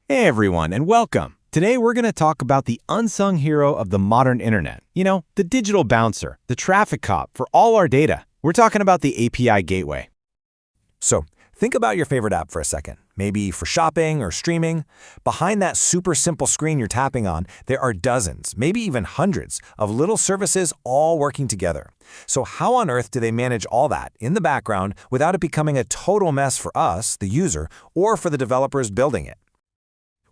Hey everyone, and welcome. Today we're going to talk about the unsung hero of the modern internet. The digital bouncer, the traffic cop for all our data. We're talking about the API gateway. So, think about your favorite app for a second, maybe for shopping or streaming. Behind that super simple screen you're tapping on, there are dozens, maybe even hundreds, of little services all working together. So how on earth do they manage all that in the background without it becoming a total mess for us, the user, or for the developers building it?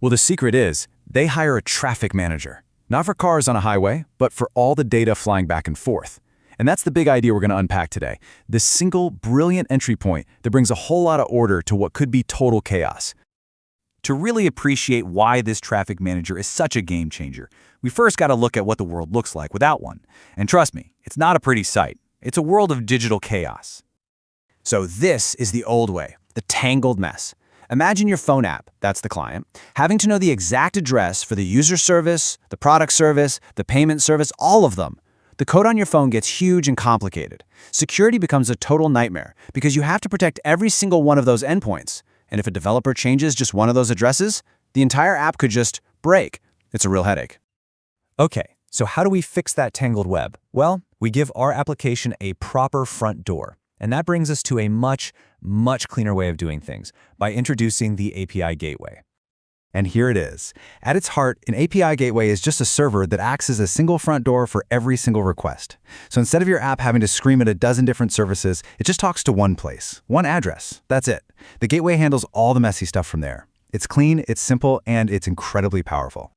Well, the secret is they hire a traffic manager, not for cars on a highway, but for all the data flying back and forth. And that's the big idea we're going to unpack today, this single, brilliant entry point that brings a whole lot of order to what could be total chaos. To really appreciate why this traffic manager is such a game changer, we first got to look at what the world looks like without one. And trust me, it's not a pretty sight. It's a world of digital chaos. So this is the old way, the tangled mess. Imagine your phone app, that's the client, having to know the exact address for the user service, the product service, the payment service, all of them. The code on your phone gets huge and complicated. Security becomes a total nightmare because you have to protect every single one of those endpoints. And if a developer changes just one of those addresses, the entire app could just break. It's a real headache. Okay, so how do we fix that tangled web? Well, we give our application a proper front door. And that brings us to a much cleaner way of doing things by introducing the API gateway. And here it is. At its heart, an API gateway is just a server that acts as a single front door for every single request. So instead of your app having to scream at a dozen different services, it just talks to one place, one address. That's it. The gateway handles all the messy stuff from there. It's clean, it's simple, and it's incredibly powerful.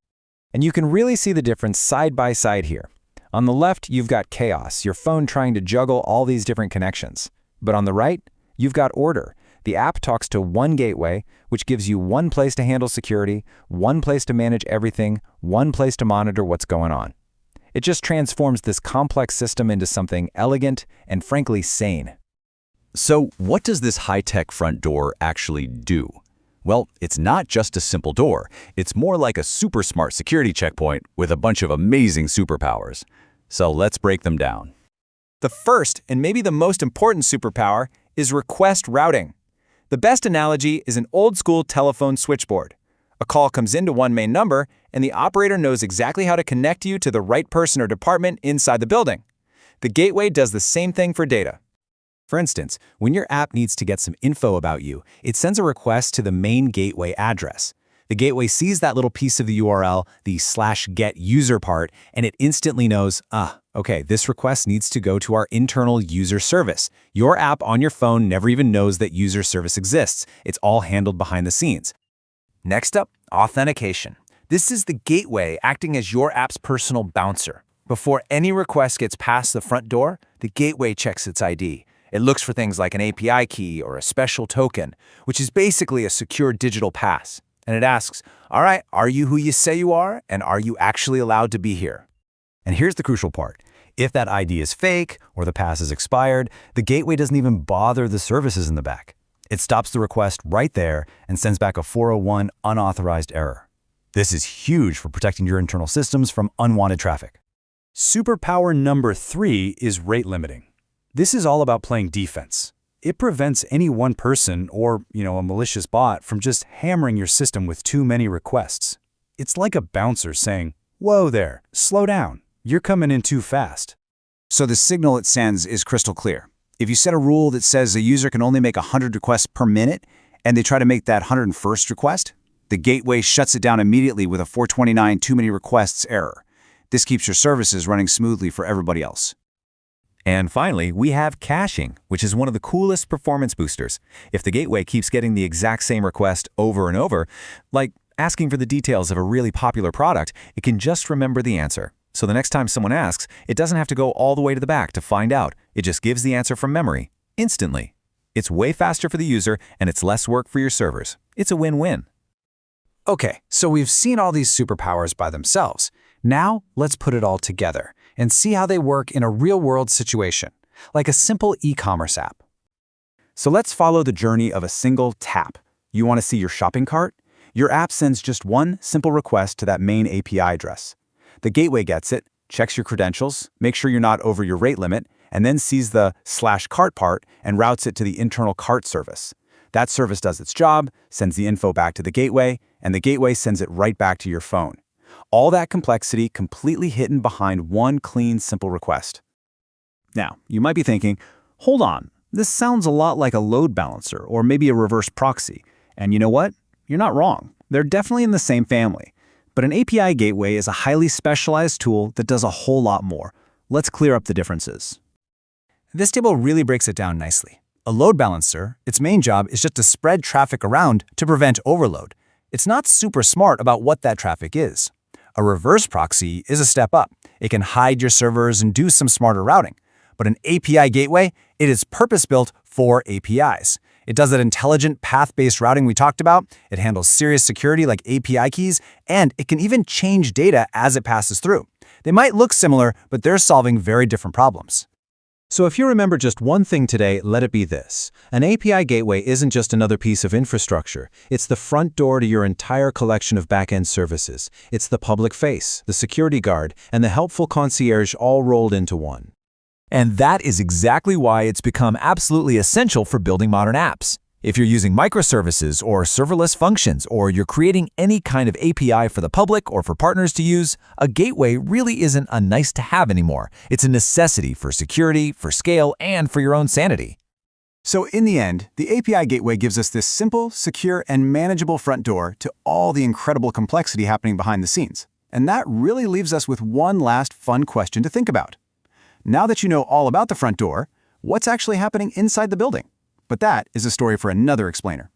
And you can really see the difference side by side here. On the left, you've got chaos, your phone trying to juggle all these different connections. But on the right, you've got order. The app talks to one gateway, which gives you one place to handle security, one place to manage everything, one place to monitor what's going on. It just transforms this complex system into something elegant and frankly sane. So what does this high-tech front door actually do? Well, it's not just a simple door. It's more like a super smart security checkpoint with a bunch of amazing superpowers. So let's break them down. The first, and maybe the most important superpower, is request routing. The best analogy is an old-school telephone switchboard. A call comes into one main number, and the operator knows exactly how to connect you to the right person or department inside the building. The gateway does the same thing for data. For instance, when your app needs to get some info about you, it sends a request to the main gateway address. The gateway sees that little piece of the URL, the /get_user part, and it instantly knows, okay, this request needs to go to our internal user service. Your app on your phone never even knows that user service exists. It's all handled behind the scenes. Next up, authentication. This is the gateway acting as your app's personal bouncer. Before any request gets past the front door, the gateway checks its ID. It looks for things like an API key or a special token, which is basically a secure digital pass. And it asks, all right, are you who you say you are, and are you actually allowed to be here? And here's the crucial part. If that ID is fake or the pass is expired, the gateway doesn't even bother the services in the back. It stops the request right there and sends back a 401 unauthorized error. This is huge for protecting your internal systems from unwanted traffic. Superpower number 3 is rate limiting. This is all about playing defense. It prevents any one person or, a malicious bot from just hammering your system with too many requests. It's like a bouncer saying, whoa there, slow down, you're coming in too fast. So the signal it sends is crystal clear. If you set a rule that says a user can only make 100 requests per minute, and they try to make that 101st request, the gateway shuts it down immediately with a 429 too many requests error. This keeps your services running smoothly for everybody else. And finally, we have caching, which is one of the coolest performance boosters. If the gateway keeps getting the exact same request over and over, like asking for the details of a really popular product, it can just remember the answer. So the next time someone asks, it doesn't have to go all the way to the back to find out. It just gives the answer from memory, instantly. It's way faster for the user, and it's less work for your servers. It's a win-win. Okay, so we've seen all these superpowers by themselves. Now, let's put it all together and see how they work in a real-world situation, like a simple e-commerce app. So let's follow the journey of a single tap. You want to see your shopping cart? Your app sends just one simple request to that main API address. The gateway gets it, checks your credentials, makes sure you're not over your rate limit, and then sees the /cart part and routes it to the internal cart service. That service does its job, sends the info back to the gateway, and the gateway sends it right back to your phone. All that complexity completely hidden behind one clean, simple request. Now, you might be thinking, hold on, this sounds a lot like a load balancer or maybe a reverse proxy. And you know what? You're not wrong. They're definitely in the same family. But an API gateway is a highly specialized tool that does a whole lot more. Let's clear up the differences. This table really breaks it down nicely. A load balancer, its main job is just to spread traffic around to prevent overload. It's not super smart about what that traffic is. A reverse proxy is a step up. It can hide your servers and do some smarter routing. But an API gateway, it is purpose-built for APIs. It does that intelligent path-based routing we talked about, it handles serious security like API keys, and it can even change data as it passes through. They might look similar, but they're solving very different problems. So if you remember just one thing today, let it be this. An API gateway isn't just another piece of infrastructure. It's the front door to your entire collection of backend services. It's the public face, the security guard, and the helpful concierge all rolled into one. And that is exactly why it's become absolutely essential for building modern apps. If you're using microservices or serverless functions, or you're creating any kind of API for the public or for partners to use, a gateway really isn't a nice-to-have anymore. It's a necessity for security, for scale, and for your own sanity. So in the end, the API gateway gives us this simple, secure, and manageable front door to all the incredible complexity happening behind the scenes. And that really leaves us with one last fun question to think about. Now that you know all about the front door, what's actually happening inside the building? But that is a story for another explainer.